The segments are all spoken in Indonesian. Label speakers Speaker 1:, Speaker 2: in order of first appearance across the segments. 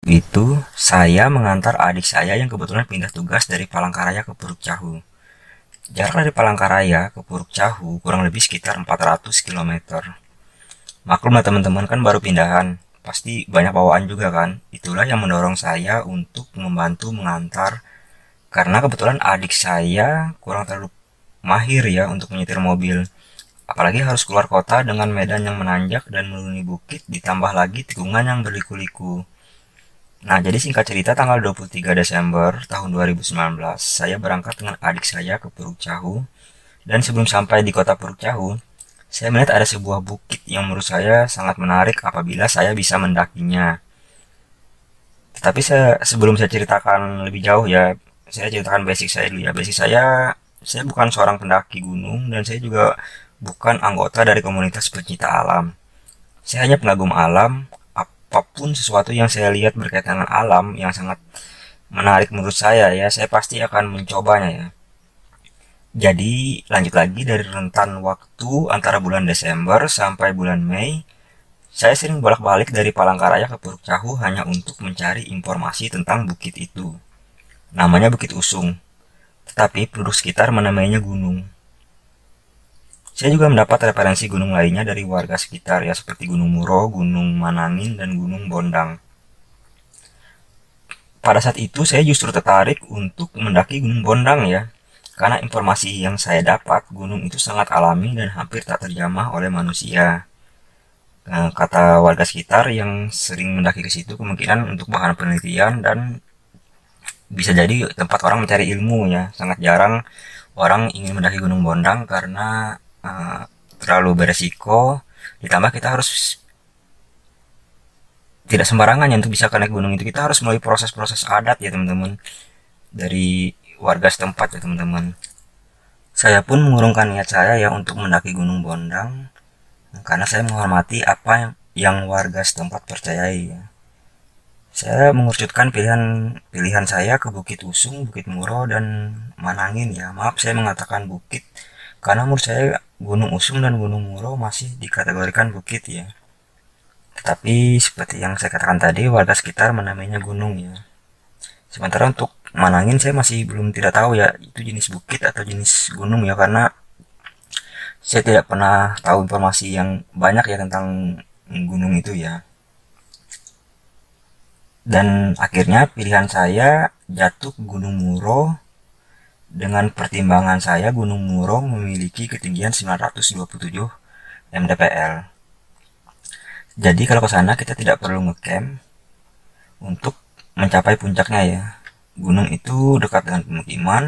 Speaker 1: Itu saya mengantar adik saya yang kebetulan pindah tugas dari Palangkaraya ke Puruk Cahu. Jarak dari Palangkaraya ke Puruk Cahu kurang lebih sekitar 400 kilometer. Maklum lah teman-teman, kan baru pindahan, pasti banyak bawaan juga kan. Itulah yang mendorong saya untuk membantu mengantar, karena kebetulan adik saya kurang terlalu mahir ya untuk menyetir mobil. Apalagi harus keluar kota dengan medan yang menanjak dan menuruni bukit, ditambah lagi tikungan yang berliku-liku. Nah, jadi singkat cerita, tanggal 23 Desember tahun 2019, saya berangkat dengan adik saya ke Puruk Cahu. Dan sebelum sampai di kota Puruk Cahu, saya melihat ada sebuah bukit yang menurut saya sangat menarik apabila saya bisa mendakinya. Tetapi sebelum saya ceritakan lebih jauh ya, saya ceritakan basic saya dulu ya. Basic saya bukan seorang pendaki gunung dan saya juga bukan anggota dari komunitas pencinta alam. Saya hanya pengagum alam, apapun sesuatu yang saya lihat berkaitan dengan alam yang sangat menarik menurut saya pasti akan mencobanya ya. Jadi lanjut lagi dari rentan waktu antara bulan Desember sampai bulan Mei, saya sering bolak-balik dari Palangkaraya ke Puruk Cahu hanya untuk mencari informasi tentang bukit itu. Namanya Bukit Usung, tetapi penduduk sekitar menamainya gunung. Saya juga mendapat referensi gunung lainnya dari warga sekitar ya, seperti Gunung Muro, Gunung Manangin, dan Gunung Bondang. Pada saat itu saya justru tertarik untuk mendaki Gunung Bondang ya, karena informasi yang saya dapat, gunung itu sangat alami dan hampir tak terjamah oleh manusia. Kata warga sekitar yang sering mendaki ke situ, kemungkinan untuk bahan penelitian dan bisa jadi tempat orang mencari ilmu ya. Sangat jarang orang ingin mendaki Gunung Bondang karena terlalu beresiko. Ditambah kita harus tidak sembarangan ya untuk bisa naik gunung itu. Kita harus melalui proses-proses adat ya teman-teman, dari warga setempat ya teman-teman. Saya pun mengurungkan niat saya ya untuk mendaki Gunung Bondang karena saya menghormati apa yang warga setempat percayai ya. Saya mengerucutkan pilihan saya ke Bukit Usung, Bukit Muro, dan Manangin ya. Maaf saya mengatakan bukit karena menurut saya Gunung Usung dan Gunung Muro masih dikategorikan bukit ya. Tetapi seperti yang saya katakan tadi, warga sekitar menamainya gunung ya. Sementara untuk Manangin saya masih belum tidak tahu ya itu jenis bukit atau jenis gunung ya, karena saya tidak pernah tahu informasi yang banyak ya tentang gunung itu ya. Dan akhirnya pilihan saya jatuh ke Gunung Muro. Dengan pertimbangan saya, Gunung Muro memiliki ketinggian 927 mdpl. Jadi kalau ke sana kita tidak perlu ngecamp untuk mencapai puncaknya ya. Gunung itu dekat dengan pemukiman,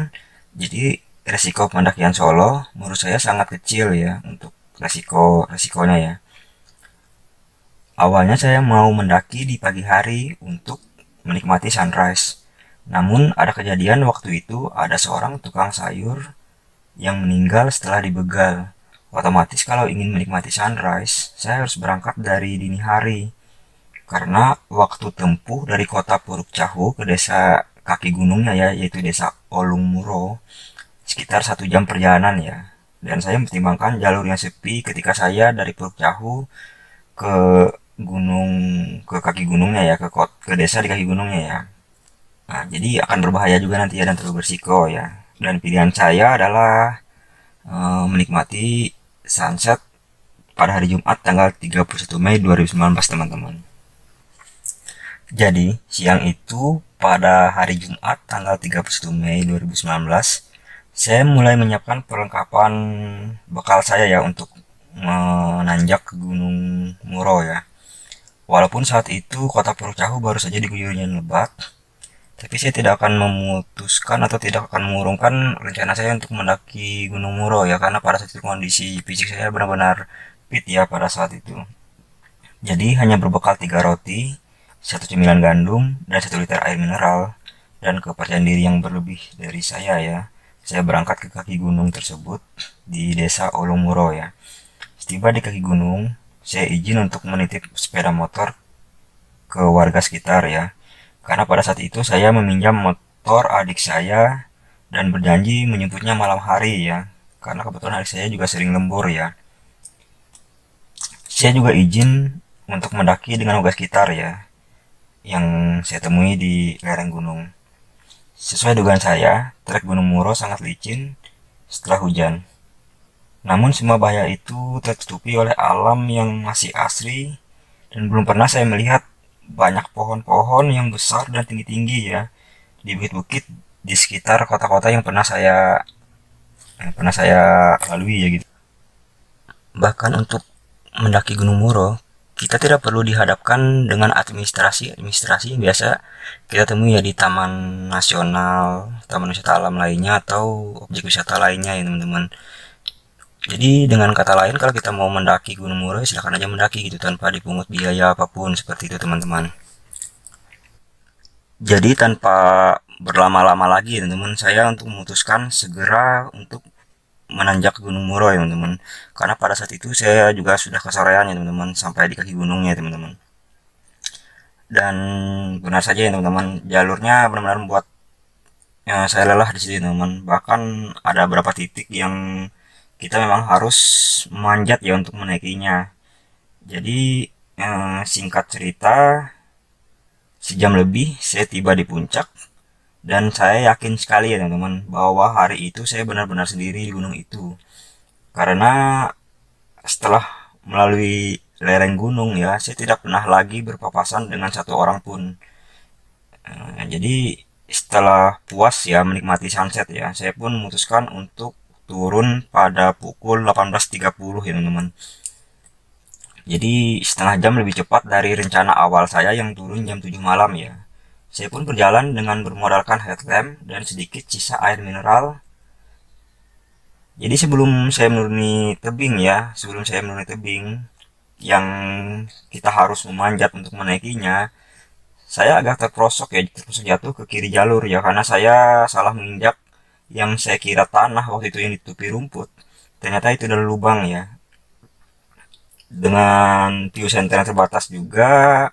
Speaker 1: jadi resiko pendakian solo menurut saya sangat kecil ya untuk resikonya ya. Awalnya saya mau mendaki di pagi hari untuk menikmati sunrise. Namun ada kejadian waktu itu ada seorang tukang sayur yang meninggal setelah dibegal. Otomatis kalau ingin menikmati sunrise, saya harus berangkat dari dini hari. Karena waktu tempuh dari kota Puruk Cahu ke desa kaki gunungnya ya, yaitu desa Olung Muro, sekitar 1 jam perjalanan ya. Dan saya mempertimbangkan jalur yang sepi ketika saya dari Puruk Cahu ke gunung, ke kaki gunungnya ya, ke desa di kaki gunungnya ya. Nah, jadi akan berbahaya juga nanti ya dan terlalu bersiko ya. Dan pilihan saya adalah menikmati sunset pada hari Jumat tanggal 31 Mei 2019 teman-teman. Jadi siang itu pada hari Jumat tanggal 31 Mei 2019 saya mulai menyiapkan perlengkapan bekal saya ya untuk menanjak ke Gunung Muro ya. Walaupun saat itu kota Puruk Cahu baru saja diguyur hujan lebat, tapi saya tidak akan memutuskan atau tidak akan mengurungkan rencana saya untuk mendaki Gunung Muro ya, karena pada saat itu kondisi fisik saya benar-benar fit ya pada saat itu. Jadi hanya berbekal 3 roti, 1 cemilan gandum, dan 1 liter air mineral, dan kepercayaan diri yang berlebih dari saya ya. Saya berangkat ke kaki gunung tersebut di desa Olomuro ya. Setiba di kaki gunung, saya izin untuk menitip sepeda motor ke warga sekitar ya. Karena pada saat itu saya meminjam motor adik saya dan berjanji menjemputnya malam hari ya. Karena kebetulan adik saya juga sering lembur ya. Saya juga izin untuk mendaki dengan warga sekitar ya. yang saya temui di lereng gunung. Sesuai dugaan saya, trek Gunung Muro sangat licin setelah hujan. Namun semua bahaya itu tertutupi oleh alam yang masih asri dan belum pernah saya melihat banyak pohon-pohon yang besar dan tinggi-tinggi ya di bukit-bukit di sekitar kota-kota yang pernah saya lalui ya gitu. Bahkan untuk mendaki Gunung Muro, kita tidak perlu dihadapkan dengan administrasi yang biasa kita temui ya di taman nasional, taman wisata alam lainnya atau objek wisata lainnya ya teman-teman. Jadi dengan kata lain kalau kita mau mendaki Gunung Muro silahkan aja mendaki gitu tanpa dipungut biaya apapun seperti itu teman-teman. Jadi tanpa berlama-lama lagi teman-teman, saya untuk memutuskan segera untuk menanjak Gunung Muro ya teman-teman. Karena pada saat itu saya juga sudah kesorean ya teman-teman sampai di kaki gunungnya teman-teman. Dan benar saja ya teman-teman, jalurnya benar-benar membuat saya lelah di sini teman-teman. Bahkan ada beberapa titik yang kita memang harus memanjat ya untuk menaikinya. Jadi singkat cerita, sejam lebih saya tiba di puncak dan saya yakin sekali ya teman-teman bahwa hari itu saya benar-benar sendiri di gunung itu. Karena setelah melalui lereng gunung ya, saya tidak pernah lagi berpapasan dengan satu orang pun. Jadi setelah puas ya menikmati sunset ya, saya pun memutuskan untuk turun pada pukul 18.30 ya teman-teman. Jadi setengah jam lebih cepat dari rencana awal saya yang turun jam 7 malam ya. Saya pun berjalan dengan bermodalkan headlamp dan sedikit sisa air mineral. Jadi sebelum saya menuruni tebing yang kita harus memanjat untuk menaikinya, saya agak terprosok jatuh ke kiri jalur ya karena saya salah menginjak yang saya kira tanah waktu itu yang ditutupi rumput. Ternyata itu adalah lubang ya. Dengan view center yang terbatas juga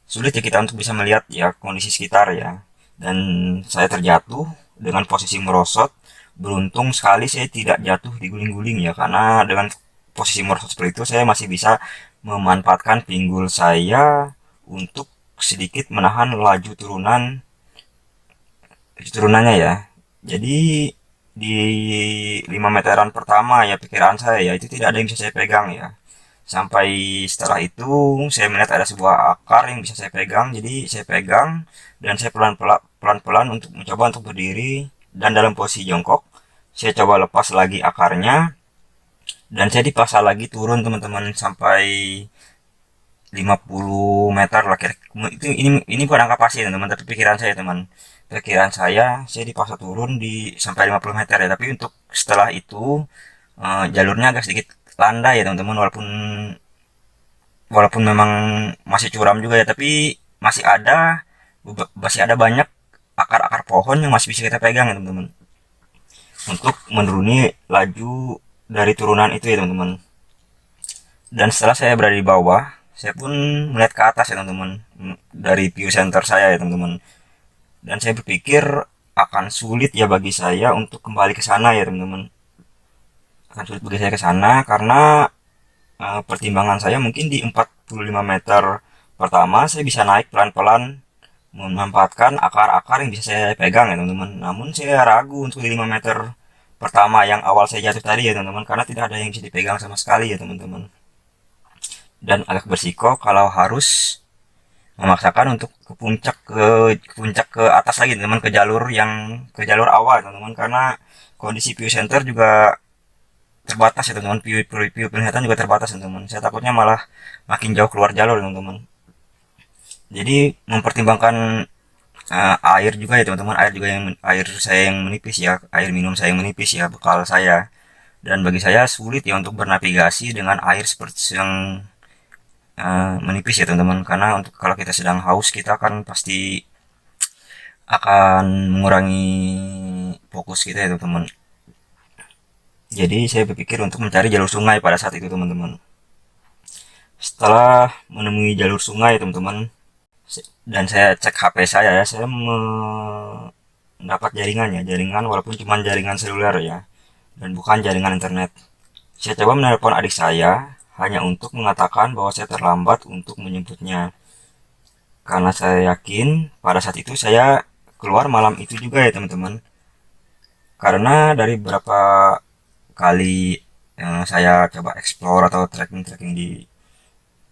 Speaker 1: sulit ya kita untuk bisa melihat ya kondisi sekitar ya. Dan saya terjatuh dengan posisi merosot. Beruntung sekali saya tidak jatuh diguling-guling ya karena dengan posisi merosot seperti itu saya masih bisa memanfaatkan pinggul saya untuk sedikit menahan laju turunannya ya. Jadi di 5 meteran pertama ya pikiran saya ya itu tidak ada yang bisa saya pegang ya. Sampai setelah itu saya melihat ada sebuah akar yang bisa saya pegang, jadi saya pegang dan saya pelan-pelan untuk mencoba untuk berdiri dan dalam posisi jongkok. Saya coba lepas lagi akarnya dan saya dipaksa lagi turun teman-teman sampai 50 meter lah kira. Ini bukan angka pasti teman-teman, tapi pikiran saya teman. Pikiran saya dipaksa turun di sampai 50 meter ya, tapi untuk setelah itu jalurnya agak sedikit landai ya teman-teman walaupun memang masih curam juga ya tapi masih ada banyak akar-akar pohon yang masih bisa kita pegang ya teman-teman untuk menuruni laju dari turunan itu ya teman-teman. Dan setelah saya berada di bawah saya pun melihat ke atas ya teman-teman dari view center saya ya teman-teman dan saya berpikir akan sulit ya bagi saya untuk kembali ke sana ya teman-teman, akan sulit bagi saya ke sana karena pertimbangan saya mungkin di 45 meter pertama saya bisa naik pelan-pelan memanfaatkan akar-akar yang bisa saya pegang ya teman-teman. Namun saya ragu untuk di 5 meter pertama yang awal saya jatuh tadi ya teman-teman karena tidak ada yang bisa dipegang sama sekali ya teman-teman. Dan agak bersiko kalau harus memaksakan untuk ke puncak ke atas lagi teman-teman ke jalur awal teman-teman karena kondisi view center juga terbatas ya teman-teman, view penglihatan juga terbatas teman-teman. Saya takutnya malah makin jauh keluar jalur teman-teman. Jadi mempertimbangkan air juga ya teman-teman, air saya yang menipis ya, air minum saya yang menipis ya, bekal saya. Dan bagi saya sulit ya untuk bernavigasi dengan air seperti yang menipis ya teman-teman, karena untuk kalau kita sedang haus kita akan pasti akan mengurangi fokus kita ya teman-teman. Jadi saya berpikir untuk mencari jalur sungai pada saat itu teman-teman. Setelah menemui jalur sungai teman-teman, dan saya cek HP saya ya, saya mendapat jaringan walaupun cuma jaringan seluler ya, dan bukan jaringan internet. Saya coba menelepon adik saya hanya untuk mengatakan bahwa saya terlambat untuk menjemputnya. karena saya yakin pada saat itu saya keluar malam itu juga ya teman-teman. Karena dari beberapa kali saya coba explore atau trekking-trekking di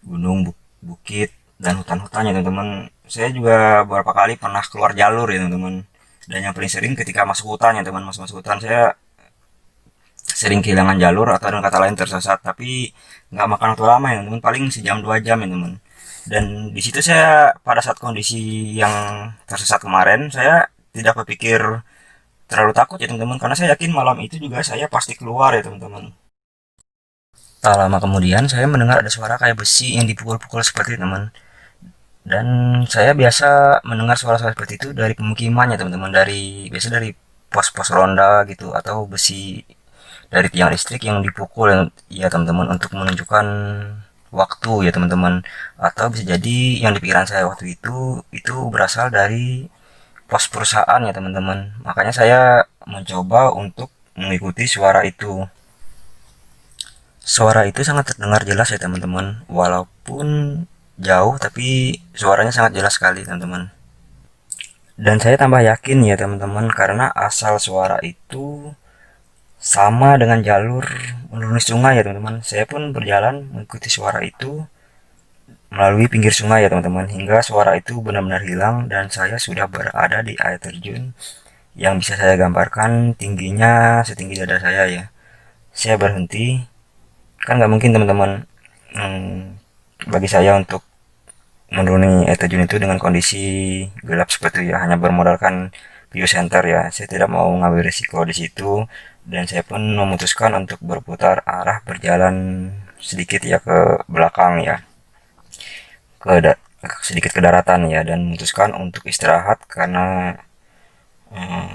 Speaker 1: gunung, bukit, dan hutan-hutan ya teman-teman. Saya juga beberapa kali pernah keluar jalur ya teman-teman. Dan yang paling sering ketika masuk hutan ya teman, masuk hutan saya sering kehilangan jalur atau dengan kata lain tersesat. Tapi nggak makan waktu lama ya teman, paling sejam 2 jam ya teman. Dan di situ saya pada saat kondisi yang tersesat kemarin saya tidak berpikir terlalu takut ya teman-teman, karena saya yakin malam itu juga saya pasti keluar ya teman-teman. Tak lama kemudian saya mendengar ada suara kayak besi yang dipukul-pukul seperti itu teman. Dan saya biasa mendengar suara-suara seperti itu dari pemukiman ya teman-teman, dari biasa dari pos-pos ronda gitu, atau besi dari tiang listrik yang dipukul ya teman-teman, untuk menunjukkan waktu ya teman-teman. Atau bisa jadi yang di pikiran saya waktu itu berasal dari pos perusahaan ya teman-teman. Makanya saya mencoba untuk mengikuti suara itu. Suara itu sangat terdengar jelas ya teman-teman, walaupun jauh tapi suaranya sangat jelas sekali teman-teman. Dan saya tambah yakin ya teman-teman, karena asal suara itu sama dengan jalur menuruni sungai ya teman-teman. Saya pun berjalan mengikuti suara itu melalui pinggir sungai ya teman-teman, hingga suara itu benar-benar hilang dan saya sudah berada di air terjun yang bisa saya gambarkan tingginya setinggi dada saya ya. Saya berhenti, kan nggak mungkin teman-teman, bagi saya untuk menuruni air terjun itu dengan kondisi gelap seperti itu ya, hanya bermodalkan biosenter ya. Saya tidak mau ngambil risiko di situ, dan saya pun memutuskan untuk berputar arah, berjalan sedikit ya ke belakang ya, ke sedikit ke daratan ya, dan memutuskan untuk istirahat karena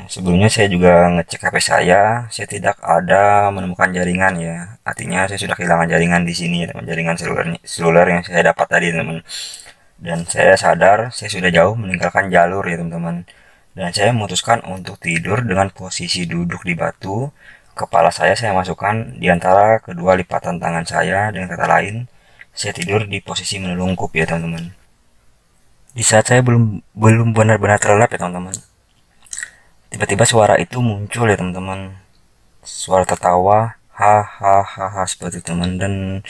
Speaker 1: sebelumnya saya juga ngecek HP saya tidak ada menemukan jaringan ya. Artinya saya sudah kehilangan jaringan di sini ya teman, jaringan seluler yang saya dapat tadi teman. Dan saya sadar saya sudah jauh meninggalkan jalur ya teman-teman. Dan saya memutuskan untuk tidur dengan posisi duduk di batu. Kepala saya masukkan di antara kedua lipatan tangan saya. Dengan kata lain, saya tidur di posisi menelungkup ya teman-teman. Di saat saya belum belum benar-benar terlelap ya teman-teman, tiba-tiba suara itu muncul ya teman-teman. Suara tertawa, ha ha ha ha seperti itu teman. Dan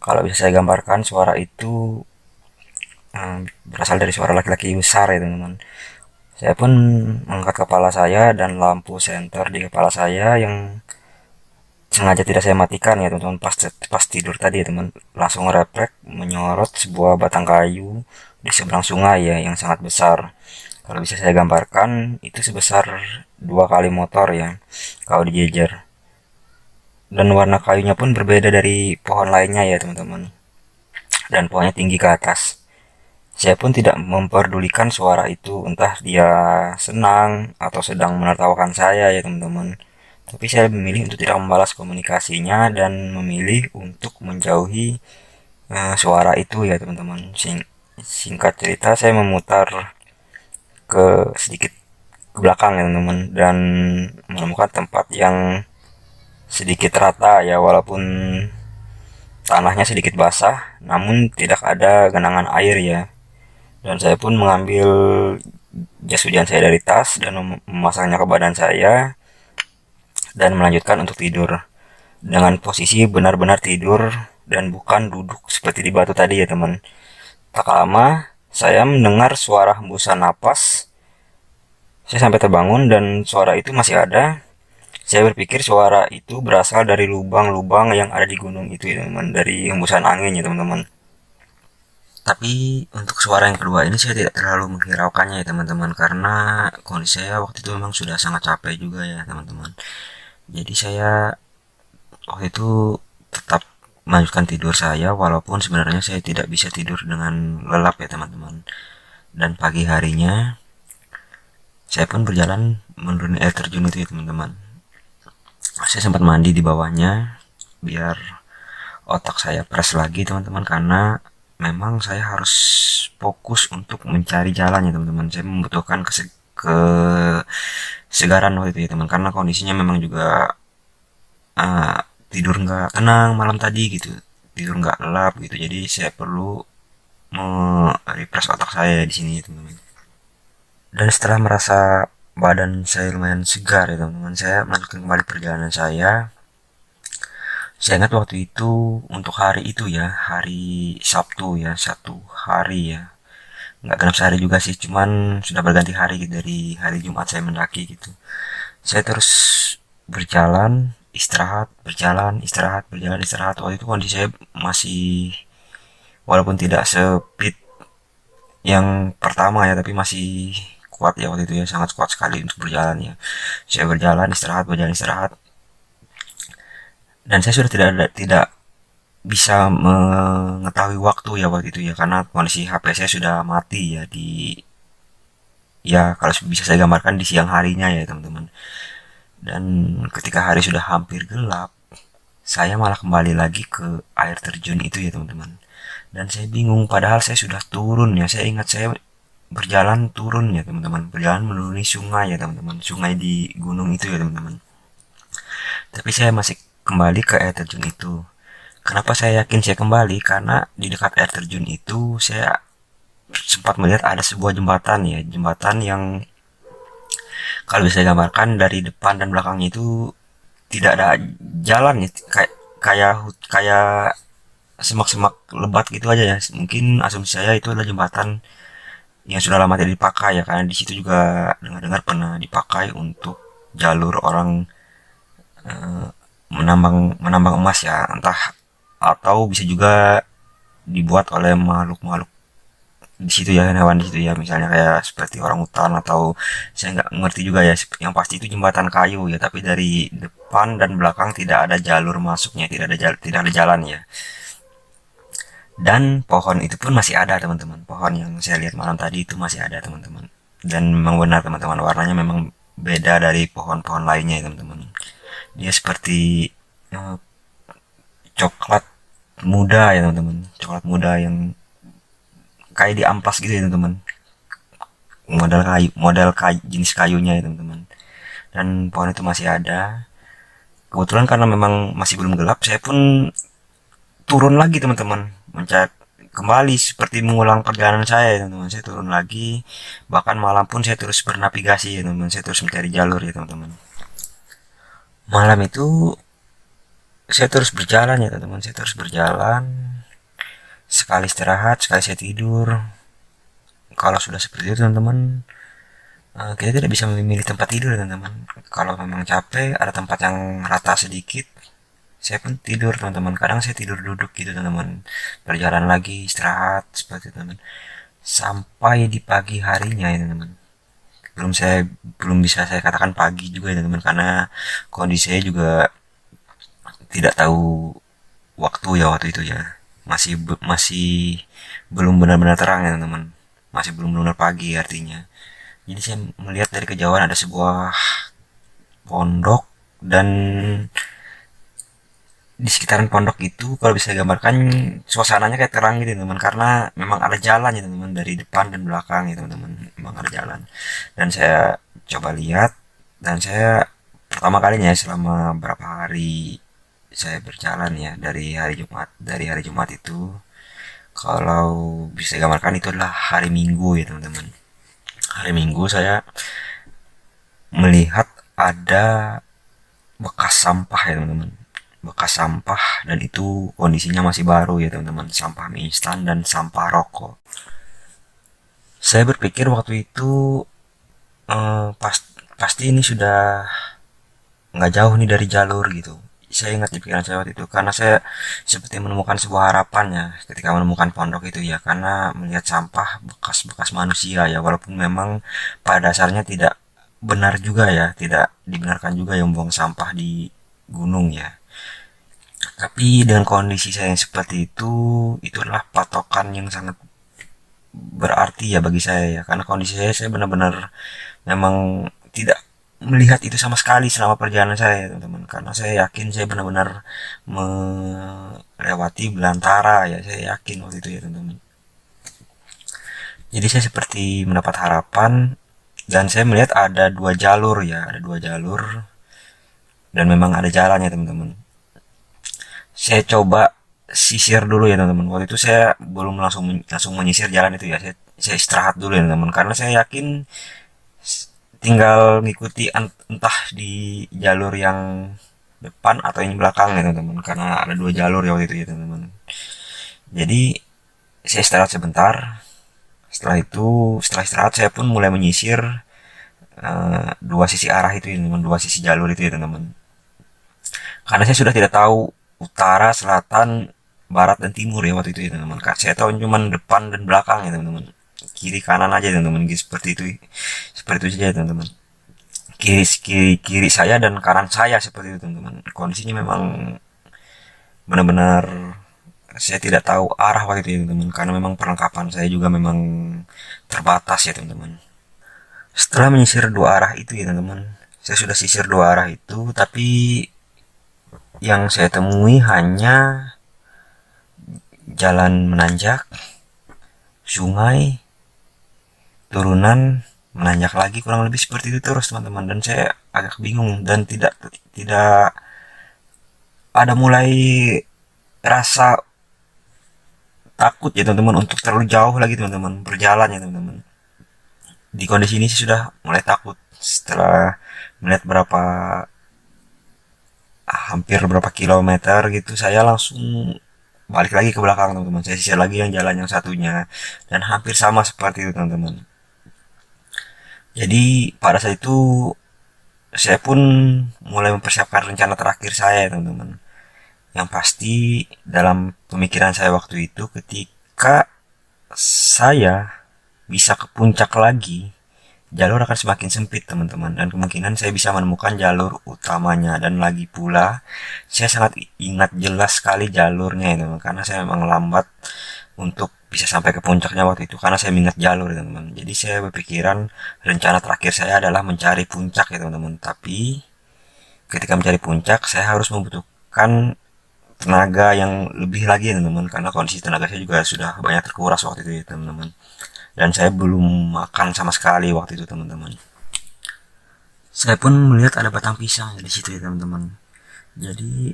Speaker 1: kalau bisa saya gambarkan, suara itu berasal dari suara laki-laki besar ya teman-teman. Saya pun mengangkat kepala saya, dan lampu senter di kepala saya yang sengaja tidak saya matikan ya teman-teman, pas tidur tadi ya teman, langsung refleks menyorot sebuah batang kayu di seberang sungai ya, yang sangat besar. Kalau bisa saya gambarkan, itu sebesar 2 kali motor ya kalau dijejer. Dan warna kayunya pun berbeda dari pohon lainnya ya teman-teman, dan pohonnya tinggi ke atas. Saya pun tidak memperdulikan suara itu, entah dia senang atau sedang menertawakan saya ya teman-teman. Tapi saya memilih untuk tidak membalas komunikasinya dan memilih untuk menjauhi suara itu ya teman-teman. Singkat cerita, saya memutar ke sedikit ke belakang ya teman-teman, dan menemukan tempat yang sedikit rata ya, walaupun tanahnya sedikit basah, namun tidak ada genangan air ya. Dan saya pun mengambil jas hujan saya dari tas dan memasangnya ke badan saya, dan melanjutkan untuk tidur dengan posisi benar-benar tidur dan bukan duduk seperti di batu tadi ya teman. Tak lama saya mendengar suara hembusan napas. Saya sampai terbangun dan suara itu masih ada. Saya berpikir suara itu berasal dari lubang-lubang yang ada di gunung itu ya teman, dari hembusan angin ya teman-teman. Tapi untuk suara yang kedua ini saya tidak terlalu menghiraukannya ya teman-teman, karena kondisi saya waktu itu memang sudah sangat capek juga ya teman-teman. Jadi saya waktu itu tetap melanjutkan tidur saya, walaupun sebenarnya saya tidak bisa tidur dengan lelap ya teman-teman. Dan pagi harinya saya pun berjalan menuruni air terjun itu ya teman-teman. Saya sempat mandi di bawahnya biar otak saya fresh lagi teman-teman, karena memang saya harus fokus untuk mencari jalan ya teman-teman. Saya membutuhkan kesegaran waktu itu ya teman, karena kondisinya memang juga tidur nggak tenang malam tadi gitu, tidur nggak lelap gitu. Jadi saya perlu refresh otak saya di sini teman-teman. Dan setelah merasa badan saya lumayan segar ya teman-teman, saya melanjutkan kembali perjalanan saya. Saya ingat waktu itu untuk hari itu ya, hari Sabtu ya, satu hari ya. Nggak genap sehari juga sih, cuman sudah berganti hari gitu, dari hari Jumat saya mendaki gitu. Saya terus berjalan, istirahat, berjalan, istirahat, berjalan, istirahat. Waktu itu kondisi saya masih, walaupun tidak speed yang pertama ya, tapi masih kuat ya waktu itu ya, sangat kuat sekali untuk berjalan ya. Saya berjalan, istirahat, berjalan, istirahat. Dan saya sudah tidak bisa mengetahui waktu ya waktu itu ya, karena kondisi HP saya sudah mati ya di, ya kalau bisa saya gambarkan di siang harinya ya teman-teman. Dan ketika hari sudah hampir gelap, saya malah kembali lagi ke air terjun itu ya teman-teman. Dan saya bingung, padahal saya sudah turun ya. Saya ingat saya berjalan turun ya teman-teman, berjalan menuruni sungai ya teman-teman, sungai di gunung itu ya teman-teman. Tapi saya masih kembali ke air terjun itu. Kenapa saya yakin saya kembali? Karena di dekat air terjun itu saya sempat melihat ada sebuah jembatan ya, jembatan yang kalau bisa saya gambarkan dari depan dan belakangnya itu tidak ada jalan ya, kayak kayak kayak semak-semak lebat gitu aja ya. Mungkin asumsi saya itu adalah jembatan yang sudah lama tidak dipakai ya, karena di situ juga dengar-dengar pernah dipakai untuk jalur orang menambang menambang emas ya, entah, atau bisa juga dibuat oleh makhluk-makhluk di situ ya, hewan di situ ya, misalnya kayak seperti orang hutan atau saya nggak ngerti juga ya. Yang pasti itu jembatan kayu ya, tapi dari depan dan belakang tidak ada jalur masuknya, tidak ada jalan ya. Dan pohon itu pun masih ada teman-teman, pohon yang saya lihat malam tadi itu masih ada teman-teman. Dan memang benar teman-teman, warnanya memang beda dari pohon-pohon lainnya ya teman-teman. Dia seperti eh, coklat muda ya teman-teman, coklat muda yang kayak diamplas gitu ya teman-teman, model kayu, jenis kayunya ya teman-teman. Dan pohon itu masih ada. Kebetulan karena memang masih belum gelap, saya pun turun lagi teman-teman, mencari kembali seperti mengulang perjalanan saya ya teman-teman. Saya turun lagi, bahkan malam pun saya terus bernavigasi ya teman-teman, saya terus mencari jalur ya teman-teman. Malam itu saya terus berjalan ya teman-teman, saya terus berjalan, sekali istirahat, sekali saya tidur. Kalau sudah seperti itu teman-teman, kita tidak bisa memilih tempat tidur ya teman-teman. Kalau memang capek, ada tempat yang rata sedikit, saya pun tidur teman-teman. Kadang saya tidur duduk gitu teman-teman, berjalan lagi, istirahat seperti itu teman, sampai di pagi harinya ya teman-teman. Belum bisa saya katakan pagi juga ya teman-teman, karena kondisi saya juga tidak tahu waktu ya waktu itu ya, masih belum benar-benar terang ya teman-teman, masih belum benar pagi artinya. Jadi saya melihat dari kejauhan ada sebuah pondok, dan di sekitaran pondok itu kalau bisa gambarkan suasananya kayak terang gitu teman, karena memang ada jalan ya teman, dari depan dan belakang ya teman-teman, memang ada jalan. Dan saya coba lihat, dan saya pertama kalinya ya selama berapa hari saya berjalan ya, dari hari Jumat itu, kalau bisa gambarkan itu adalah hari Minggu ya teman-teman. Hari Minggu saya melihat ada bekas sampah ya teman-teman, bekas sampah, dan itu kondisinya masih baru ya teman-teman, sampah mie instan dan sampah rokok. Saya berpikir waktu itu pasti ini sudah nggak jauh nih dari jalur gitu. Saya ingat di pikiran saya waktu itu, karena saya seperti menemukan sebuah harapan ya ketika menemukan pondok itu ya, karena melihat sampah bekas-bekas manusia ya, walaupun memang pada dasarnya tidak benar juga ya, tidak dibenarkan juga yang membuang sampah di gunung ya. Tapi dengan kondisi saya yang seperti itu adalah patokan yang sangat berarti ya bagi saya ya, karena kondisi saya benar-benar memang tidak melihat itu sama sekali selama perjalanan saya teman-teman, karena saya yakin saya benar-benar melewati belantara ya, saya yakin waktu itu ya teman-teman. Jadi saya seperti mendapat harapan, dan saya melihat ada dua jalur ya, ada dua jalur, dan memang ada jalannya teman-teman. Saya coba sisir dulu ya teman-teman. Waktu itu saya belum langsung menyisir jalan itu ya. Saya istirahat dulu ya teman-teman, karena saya yakin tinggal ngikuti entah di jalur yang depan atau yang belakang ya teman-teman, karena ada dua jalur ya waktu itu ya teman-teman. Jadi saya istirahat sebentar. Setelah istirahat saya pun mulai menyisir dua sisi arah itu ya teman-teman, dua sisi jalur itu ya teman-teman. Karena saya sudah tidak tahu utara, selatan, barat dan timur ya waktu itu ya teman-teman. Saya tahu cuma depan dan belakang ya teman-teman. Kiri kanan aja teman-teman, seperti itu. Seperti itu saja teman-teman. Kiri saya dan kanan saya seperti itu teman-teman. Kondisinya memang benar-benar saya tidak tahu arah waktu itu ya teman-teman, karena memang perlengkapan saya juga memang terbatas ya teman-teman. Setelah menyisir dua arah itu ya teman-teman, saya sudah sisir dua arah itu, tapi yang saya temui hanya jalan menanjak, sungai, turunan, menanjak lagi, kurang lebih seperti itu terus teman-teman. Dan saya agak bingung dan tidak ada mulai rasa takut ya teman-teman untuk terlalu jauh lagi teman-teman berjalan ya teman-teman. Di kondisi ini saya sudah mulai takut setelah melihat hampir berapa kilometer gitu. Saya langsung balik lagi ke belakang teman-teman. Saya sisir lagi yang jalan yang satunya, dan hampir sama seperti itu teman-teman. Jadi pada saat itu saya pun mulai mempersiapkan rencana terakhir saya teman-teman. Yang pasti dalam pemikiran saya waktu itu, ketika saya bisa ke puncak lagi, jalur akan semakin sempit teman-teman, dan kemungkinan saya bisa menemukan jalur utamanya. Dan lagi pula saya sangat ingat jelas sekali jalurnya itu, karena saya memang lambat untuk bisa sampai ke puncaknya waktu itu karena saya mengingat jalur teman-teman. Jadi saya berpikiran rencana terakhir saya adalah mencari puncak ya teman-teman. Tapi ketika mencari puncak saya harus membutuhkan tenaga yang lebih lagi ya teman-teman, karena kondisi tenaga saya juga sudah banyak terkuras waktu itu ya teman-teman. Dan saya belum makan sama sekali waktu itu teman-teman. Saya pun melihat ada batang pisang di situ ya teman-teman. Jadi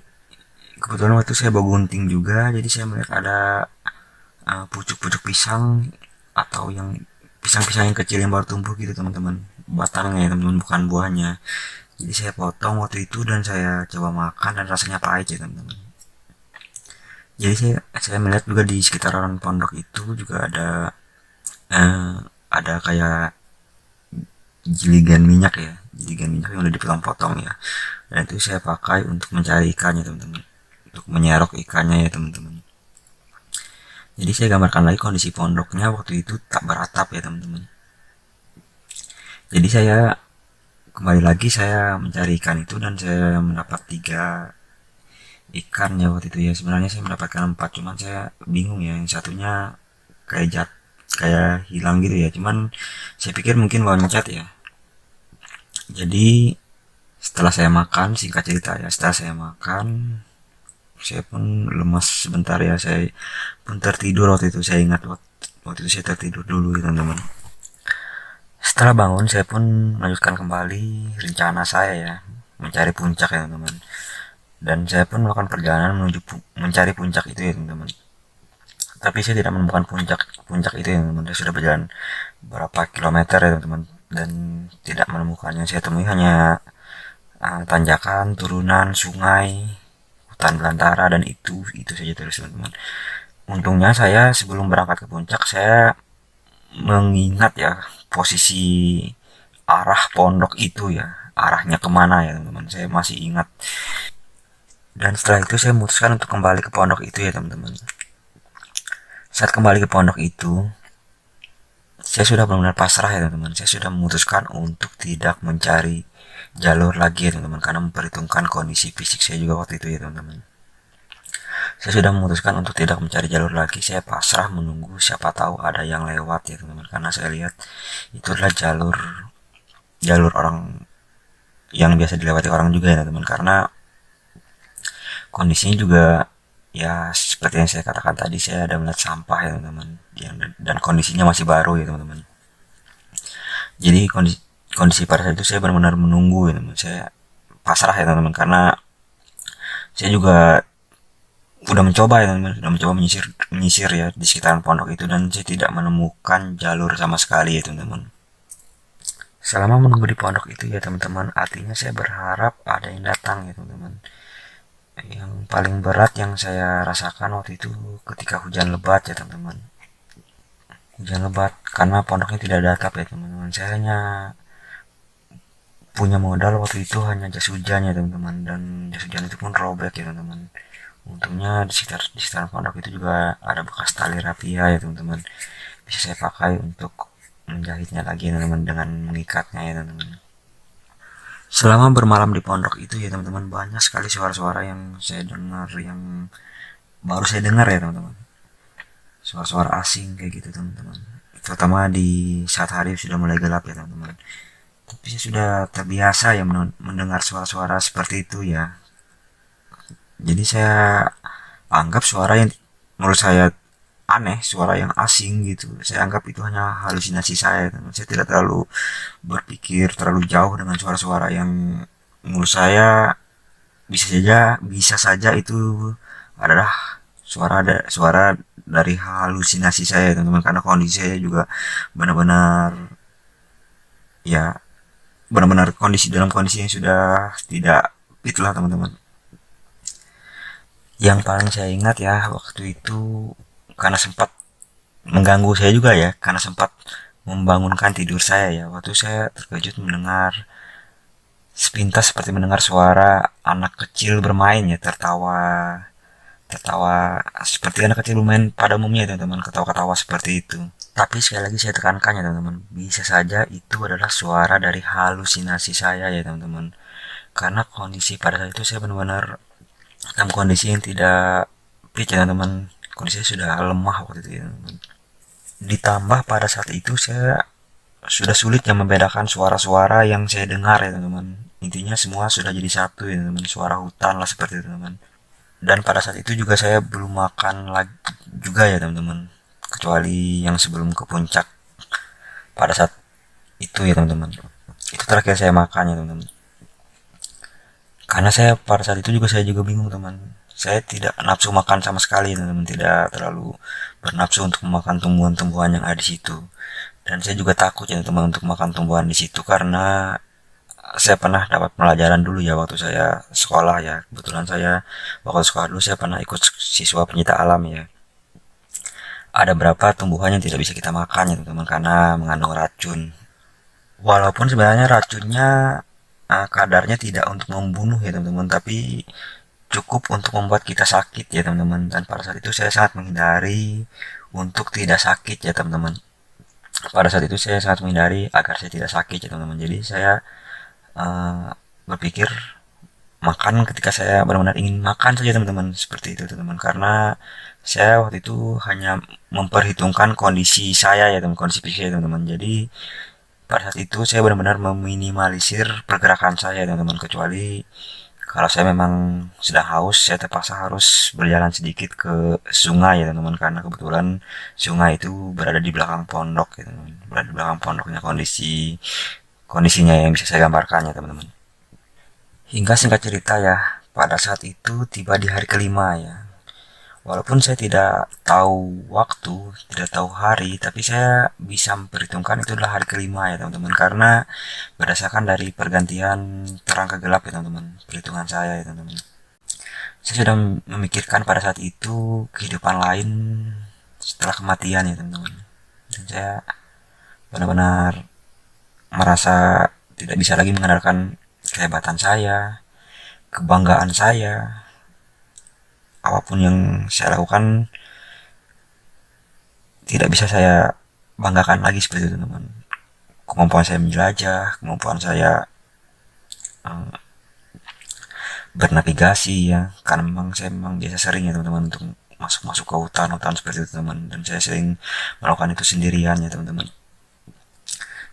Speaker 1: kebetulan waktu saya bawa gunting juga, jadi saya melihat ada pucuk-pucuk pisang, atau yang pisang-pisang yang kecil yang baru tumbuh gitu teman-teman, batangnya ya teman-teman, bukan buahnya. Jadi saya potong waktu itu dan saya coba makan, dan rasanya pahit ya teman-teman. Jadi saya melihat juga di sekitaran pondok itu juga ada kayak jiligan minyak ya, jiligan minyak yang udah dipotong-potong ya. Dan itu saya pakai untuk mencari ikannya teman-teman, untuk menyerok ikannya ya teman-teman. Jadi saya gambarkan lagi kondisi pondoknya waktu itu tak beratap ya teman-teman. Jadi saya kembali lagi, saya mencari ikan itu dan saya mendapat 3 ikan ya waktu itu ya. Sebenarnya saya mendapatkan 4, cuman saya bingung ya, yang satunya kayak hilang gitu ya. Cuman saya pikir mungkin loncat ya. Jadi setelah saya makan, singkat cerita ya, setelah saya makan saya pun lemas sebentar ya, saya pun tertidur waktu itu. Saya ingat waktu itu saya tertidur dulu ya teman-teman. Setelah bangun saya pun melanjutkan kembali rencana saya ya, mencari puncak ya teman-teman. Dan saya pun melakukan perjalanan menuju mencari puncak itu ya teman-teman. Tapi saya tidak menemukan puncak itu ya teman-teman. Saya sudah berjalan berapa kilometer ya teman-teman, dan tidak menemukannya. Saya temui hanya tanjakan, turunan, sungai, hutan belantara, dan itu saja terus teman-teman. Untungnya saya sebelum berangkat ke puncak saya mengingat ya posisi arah pondok itu ya, arahnya kemana ya teman-teman, saya masih ingat. Dan setelah itu saya memutuskan untuk kembali ke pondok itu ya teman-teman. Saat kembali ke pondok itu saya sudah benar-benar pasrah ya teman-teman. Saya sudah memutuskan untuk tidak mencari jalur lagi ya teman-teman, karena memperhitungkan kondisi fisik saya juga waktu itu ya teman-teman. Saya sudah memutuskan untuk tidak mencari jalur lagi. Saya pasrah menunggu, siapa tahu ada yang lewat ya teman-teman, karena saya lihat itu adalah jalur orang yang biasa dilewati orang juga ya teman-teman. Karena kondisinya juga ya seperti yang saya katakan tadi, saya ada melihat sampah ya teman-teman, dan kondisinya masih baru ya teman-teman. Jadi kondisi pada saat itu saya benar-benar menunggu ya teman-teman. Saya pasrah ya teman-teman, karena saya juga udah mencoba ya teman-teman, sudah mencoba menyisir menyisir ya di sekitaran pondok itu, dan saya tidak menemukan jalur sama sekali ya teman-teman. Selama menunggu di pondok itu ya teman-teman, artinya saya berharap ada yang datang ya teman-teman. Yang paling berat yang saya rasakan waktu itu ketika hujan lebat ya teman-teman. Hujan lebat karena pondoknya tidak ada atap ya teman-teman. Saya hanya punya modal waktu itu hanya jas hujan ya teman-teman, dan jas hujan itu pun robek ya teman-teman. Untungnya di sekitar pondok itu juga ada bekas tali rapia ya teman-teman, bisa saya pakai untuk menjahitnya lagi ya teman-teman, dengan mengikatnya ya teman-teman. Selama bermalam di pondok itu ya teman-teman, banyak sekali suara-suara yang saya dengar, yang baru saya dengar ya teman-teman. Suara-suara asing kayak gitu teman-teman, terutama di saat hari sudah mulai gelap ya teman-teman. Tapi saya sudah terbiasa ya mendengar suara-suara seperti itu ya. Jadi saya anggap suara yang menurut saya aneh, suara yang asing gitu, saya anggap itu hanya halusinasi saya. Saya tidak terlalu berpikir terlalu jauh dengan suara-suara yang menurut saya bisa saja itu adalah suara dari halusinasi saya teman-teman, karena kondisi saya juga benar-benar ya benar-benar dalam kondisi yang sudah tidak itulah teman-teman. Yang paling saya ingat ya waktu itu, karena sempat mengganggu saya juga ya, karena sempat membangunkan tidur saya ya, waktu saya terkejut mendengar sepintas, seperti mendengar suara anak kecil bermain ya, tertawa tertawa seperti anak kecil bermain pada umumnya teman-teman, ketawa-ketawa seperti itu. Tapi sekali lagi saya tekankan ya teman-teman, bisa saja itu adalah suara dari halusinasi saya ya teman-teman, karena kondisi pada saat itu saya benar-benar dalam kondisi yang tidak fit ya teman-teman, kondisi saya sudah lemah waktu itu ya teman-teman. Ditambah pada saat itu saya sudah sulit yang membedakan suara-suara yang saya dengar ya teman-teman. Intinya semua sudah jadi satu ya teman-teman, suara hutan lah seperti itu teman-teman. Dan pada saat itu juga saya belum makan lagi juga ya teman-teman, kecuali yang sebelum ke puncak pada saat itu ya teman-teman. Itu terakhir saya makan ya teman-teman. Karena saya pada saat itu juga saya juga bingung teman. Saya tidak nafsu makan sama sekali teman-teman, tidak terlalu bernafsu untuk memakan tumbuhan-tumbuhan yang ada di situ. Dan saya juga takut ya teman untuk makan tumbuhan di situ, karena saya pernah dapat pelajaran dulu ya waktu saya sekolah ya. Kebetulan saya waktu sekolah dulu saya pernah ikut siswa pencinta alam ya. Ada beberapa tumbuhan yang tidak bisa kita makan ya teman-teman, karena mengandung racun. Walaupun sebenarnya racunnya kadarnya tidak untuk membunuh ya teman-teman, tapi cukup untuk membuat kita sakit ya teman-teman. Dan pada saat itu saya sangat menghindari untuk tidak sakit ya teman-teman. Pada saat itu saya sangat menghindari agar saya tidak sakit ya teman-teman. Jadi saya berpikir makan ketika saya benar-benar ingin makan saja teman-teman, seperti itu teman-teman, karena saya waktu itu hanya memperhitungkan kondisi saya ya teman, kondisi fisik saya teman-teman. Jadi pada saat itu saya benar-benar meminimalisir pergerakan saya teman-teman, kecuali kalau saya memang sedang haus, saya terpaksa harus berjalan sedikit ke sungai ya teman-teman, karena kebetulan sungai itu berada di belakang pondok ya teman-teman, berada di belakang pondoknya, kondisinya yang bisa saya gambarkan ya teman-teman. Hingga singkat cerita ya, pada saat itu tiba di hari kelima ya. Walaupun saya tidak tahu waktu, tidak tahu hari, tapi saya bisa memperhitungkan itu adalah hari kelima ya teman-teman, karena berdasarkan dari pergantian terang ke gelap ya teman-teman, perhitungan saya ya teman-teman. Saya sudah memikirkan pada saat itu kehidupan lain setelah kematian ya teman-teman. Dan saya benar-benar merasa tidak bisa lagi mengandalkan kehebatan saya, kebanggaan saya. Apapun yang saya lakukan tidak bisa saya banggakan lagi seperti itu teman. Kemampuan saya menjelajah, kemampuan saya eh, bernavigasi ya, karena memang biasa sering ya teman-teman untuk masuk-masuk ke hutan-hutan seperti itu teman, dan saya sering melakukan itu sendirian ya teman-teman.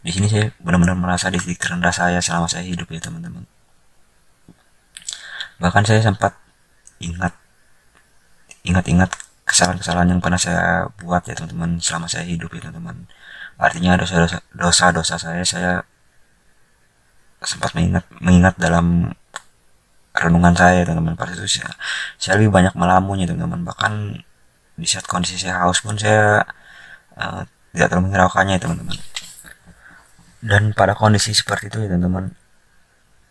Speaker 1: Di sini saya benar-benar merasa di titik terendah saya selama saya hidup ya teman-teman. Bahkan saya sempat ingat ingat-ingat kesalahan-kesalahan yang pernah saya buat ya teman-teman selama saya hidup ya teman-teman. Artinya dosa-dosa saya sempat mengingat dalam renungan saya teman-teman. Pada itu saya lebih banyak melamun ya teman-teman. Bahkan di saat kondisi saya haus pun saya uh, tidak terlalu menghiraukannya ya teman-teman. Dan pada kondisi seperti itu ya teman-teman,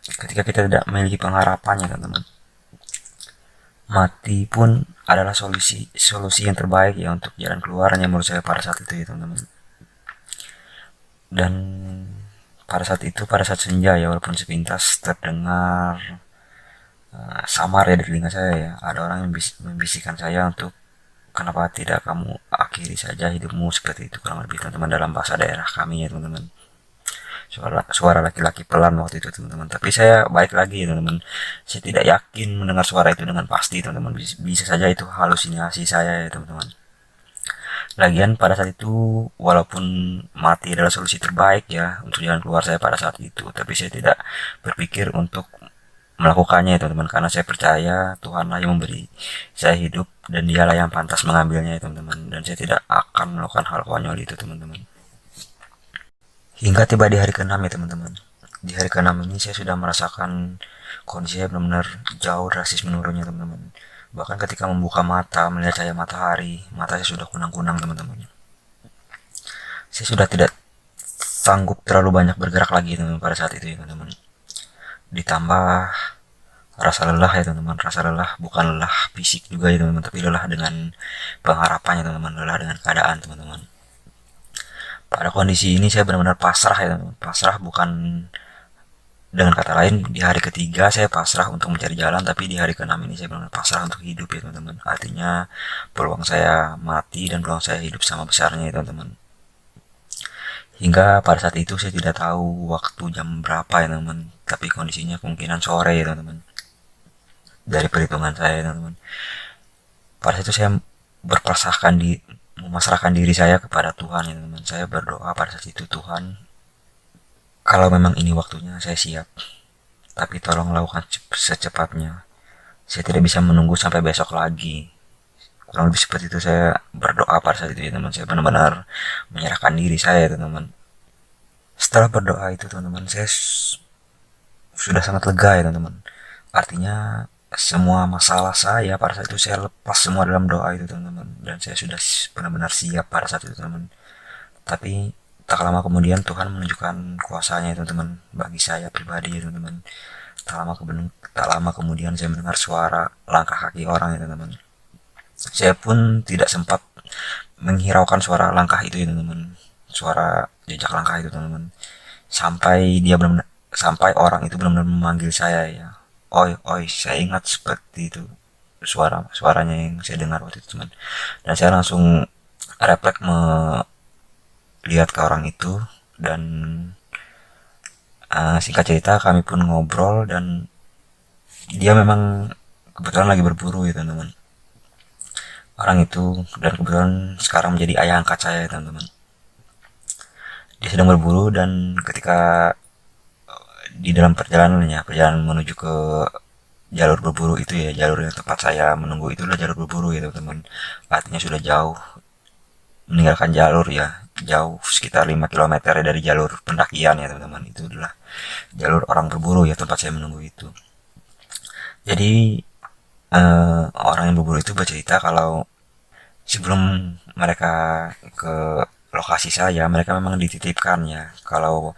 Speaker 1: ketika kita tidak memiliki pengharapan ya teman-teman, mati pun adalah solusi yang terbaik ya untuk jalan keluarnya menurut saya pada saat itu ya teman-teman. Dan pada saat senja ya, walaupun sepintas terdengar samar ya dari telinga saya ya, ada orang yang membisikkan saya untuk kenapa tidak kamu akhiri saja hidupmu seperti itu, kurang lebih teman-teman, dalam bahasa daerah kami ya teman-teman. Suara laki-laki pelan waktu itu teman-teman, tapi saya baik lagi ya teman-teman, saya tidak yakin mendengar suara itu dengan pasti teman-teman, bisa saja itu halusinasi saya ya teman-teman. Lagian pada saat itu, walaupun mati adalah solusi terbaik ya untuk jalan keluar saya pada saat itu, tapi saya tidak berpikir untuk melakukannya ya teman-teman, karena saya percaya Tuhanlah yang memberi saya hidup dan dialah yang pantas mengambilnya ya teman-teman, dan saya tidak akan melakukan hal konyol itu teman-teman. Hingga tiba di hari ke-6 ya teman-teman. Di hari ke-6 ini saya sudah merasakan kondisi saya benar-benar jauh drastis menurunnya teman-teman. Bahkan ketika membuka mata, melihat cahaya matahari, mata saya sudah kunang-kunang teman-teman. Saya sudah tidak sanggup terlalu banyak bergerak lagi teman-teman pada saat itu ya teman-teman. Ditambah rasa lelah ya teman-teman, rasa lelah bukan lelah fisik juga ya teman-teman, tapi lelah dengan pengharapannya teman-teman, lelah dengan keadaan teman-teman. Pada kondisi ini saya benar-benar pasrah ya teman-teman. Pasrah bukan, dengan kata lain, di hari ketiga saya pasrah untuk mencari jalan, tapi di hari ke-6 ini saya benar-benar pasrah untuk hidup ya teman-teman. Artinya peluang saya mati dan peluang saya hidup sama besarnya ya teman-teman. Hingga pada saat itu saya tidak tahu waktu jam berapa ya teman-teman, tapi kondisinya kemungkinan sore ya teman-teman. Dari perhitungan saya ya teman-teman. Pada saat itu saya memasrahkan diri saya kepada Tuhan ya teman-teman. Saya berdoa pada saat itu, Tuhan, kalau memang ini waktunya saya siap, tapi tolong lakukan secepatnya. Saya tidak bisa menunggu sampai besok lagi. Kurang lebih seperti itu saya berdoa pada saat itu ya teman. Saya benar-benar menyerahkan diri saya ya teman. Setelah berdoa itu teman-teman, saya sudah sangat lega ya teman-teman. Artinya semua masalah saya pada saat itu saya lepas semua dalam doa itu teman-teman, dan saya sudah benar-benar siap pada saat itu teman. Tapi tak lama kemudian Tuhan menunjukkan kuasanya teman-teman bagi saya pribadi ya teman-teman. Tak lama kemudian saya mendengar suara langkah kaki orang ya teman-teman. Saya pun tidak sempat menghiraukan suara langkah itu ya teman-teman, suara jejak langkah itu teman-teman, sampai orang itu benar-benar memanggil saya ya, oi oi, saya ingat seperti itu suaranya yang saya dengar waktu itu teman. Dan saya langsung refleks melihat ke orang itu, dan singkat cerita kami pun ngobrol, dan dia memang kebetulan lagi berburu ya teman-teman, orang itu, dan kebetulan sekarang menjadi ayah angkat saya teman-teman. Dia sedang berburu, dan ketika di dalam perjalanan menuju ke jalur berburu itu ya, jalur yang tempat saya menunggu itu adalah jalur berburu ya teman-teman. Artinya sudah jauh meninggalkan jalur ya, jauh sekitar 5 km ya dari jalur pendakian ya teman-teman. Itu adalah jalur orang berburu ya, tempat saya menunggu itu. Jadi orang yang berburu itu bercerita kalau sebelum mereka ke lokasi saya, mereka memang dititipkan ya, kalau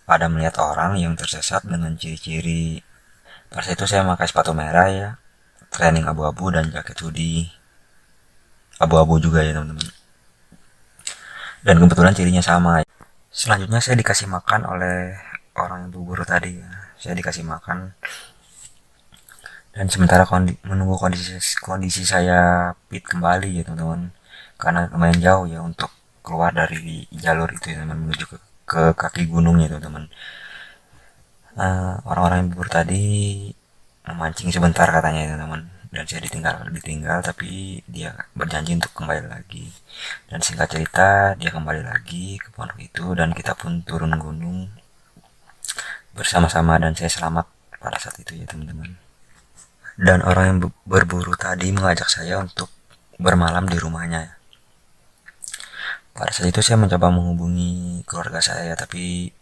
Speaker 1: ada melihat orang yang tersesat dengan ciri-ciri. Pada saat itu saya pakai sepatu merah ya, training abu-abu, dan jaket hoodie abu-abu juga ya teman-teman. Dan kebetulan cirinya sama. Selanjutnya saya dikasih makan oleh orang yang berburu tadi ya. Saya dikasih makan, dan sementara menunggu kondisi saya fit kembali ya teman-teman, karena lumayan jauh ya untuk keluar dari jalur itu ya teman, menuju ke kaki gunung ya teman-teman. Orang-orang yang berburu tadi memancing sebentar katanya ya teman, dan saya ditinggal, tapi dia berjanji untuk kembali lagi. Dan singkat cerita, dia kembali lagi ke pondok itu, dan kita pun turun gunung bersama-sama, dan saya selamat pada saat itu ya teman-teman. Dan orang yang berburu tadi mengajak saya untuk bermalam di rumahnya. Pada saat itu saya mencoba menghubungi keluarga saya, tapi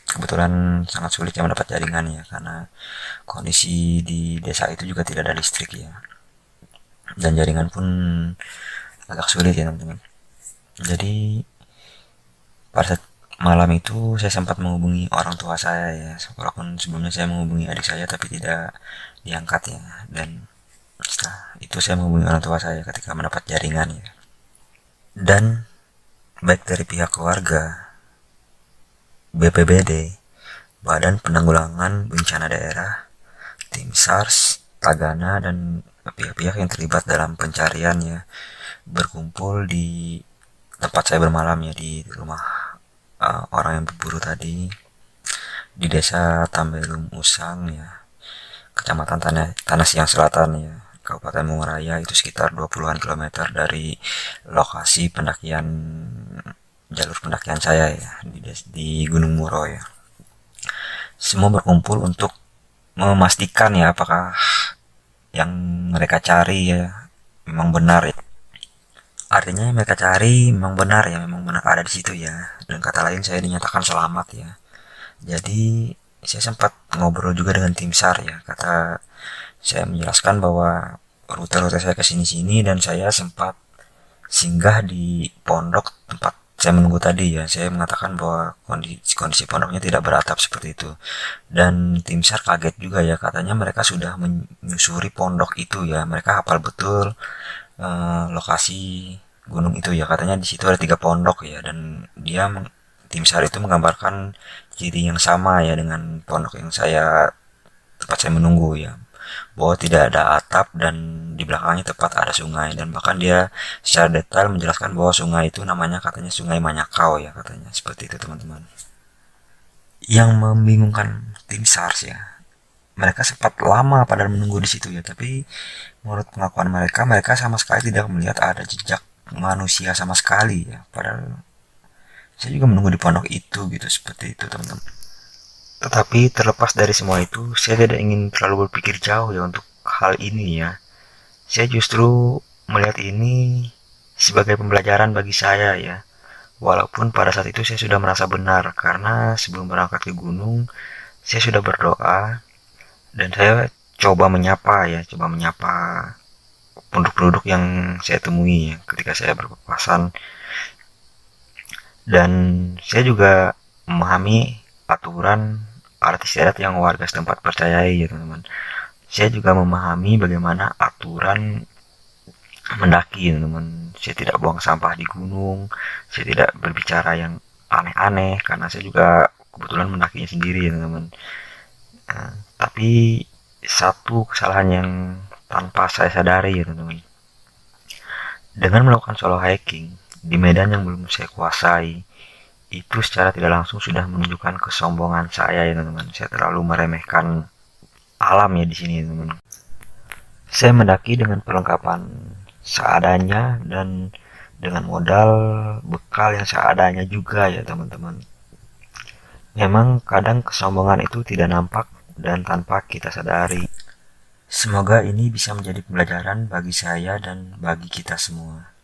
Speaker 1: kebetulan sangat sulit ya mendapat jaringan ya, karena kondisi di desa itu juga tidak ada listrik ya, dan jaringan pun agak sulit ya teman-teman. Jadi pada saat malam itu saya sempat menghubungi orang tua saya ya, walaupun sebelumnya saya menghubungi adik saya tapi tidak diangkat ya. Dan setelah itu saya menghubungi orang tua saya ketika mendapat jaringan ya. Dan baik dari pihak keluarga, BPBD, Badan Penanggulangan Bencana Daerah, tim SARS, Tagana, dan pihak-pihak yang terlibat dalam pencarian ya, berkumpul di tempat saya bermalam ya, di rumah orang yang berburu tadi, di desa Tambelum Usang ya, kecamatan Tanah Siang Selatan ya, Kabupaten Mungaraya. Itu sekitar 20-an kilometer dari lokasi pendakian, jalur pendakian saya ya, di Gunung Muro ya. Semua berkumpul untuk memastikan ya apakah yang mereka cari ya memang benar ya. Artinya yang mereka cari memang benar ya, memang benar ada di situ ya. Dan kata lain saya dinyatakan selamat ya. Jadi saya sempat ngobrol juga dengan tim SAR ya. Kata saya menjelaskan bahwa rute-rute saya ke sini-sini, dan saya sempat singgah di pondok tempat saya menunggu tadi ya. Saya mengatakan bahwa kondisi pondoknya tidak beratap seperti itu. Dan tim SAR kaget juga ya, katanya mereka sudah menyusuri pondok itu ya. Mereka hafal betul lokasi gunung itu ya. Katanya di situ ada 3 pondok ya, dan tim SAR itu menggambarkan ciri yang sama ya dengan pondok yang tempat saya menunggu ya, bahwa tidak ada atap dan di belakangnya tepat ada sungai. Dan bahkan dia secara detail menjelaskan bahwa sungai itu namanya katanya Sungai Manyakau ya, katanya seperti itu teman-teman. Yang membingungkan tim SARS ya, mereka sempat lama pada menunggu di situ ya, tapi menurut pengakuan mereka, mereka sama sekali tidak melihat ada jejak manusia sama sekali ya. Padahal saya juga menunggu di pondok itu gitu, seperti itu teman-teman. Tetapi terlepas dari semua itu, saya tidak ingin terlalu berpikir jauh ya untuk hal ini ya. Saya justru melihat ini sebagai pembelajaran bagi saya ya. Walaupun pada saat itu saya sudah merasa benar, karena sebelum berangkat ke gunung, saya sudah berdoa dan saya coba menyapa penduduk-penduduk yang saya temui ya, ketika saya berpapasan. Dan saya juga memahami aturan adat istiadat yang warga setempat percayai ya teman-teman. Saya juga memahami bagaimana aturan mendaki teman-teman. Saya tidak buang sampah di gunung, saya tidak berbicara yang aneh-aneh, karena saya juga kebetulan mendakinya sendiri ya teman-teman. Tapi satu kesalahan yang tanpa saya sadari ya teman-teman, dengan melakukan solo hiking di medan yang belum saya kuasai, itu secara tidak langsung sudah menunjukkan kesombongan saya ya teman-teman. Saya terlalu meremehkan alam ya di sini teman-teman. Saya mendaki dengan perlengkapan seadanya dan dengan modal bekal yang seadanya juga ya teman-teman. Memang kadang kesombongan itu tidak nampak dan tanpa kita sadari. Semoga ini bisa menjadi pembelajaran bagi saya dan bagi kita semua.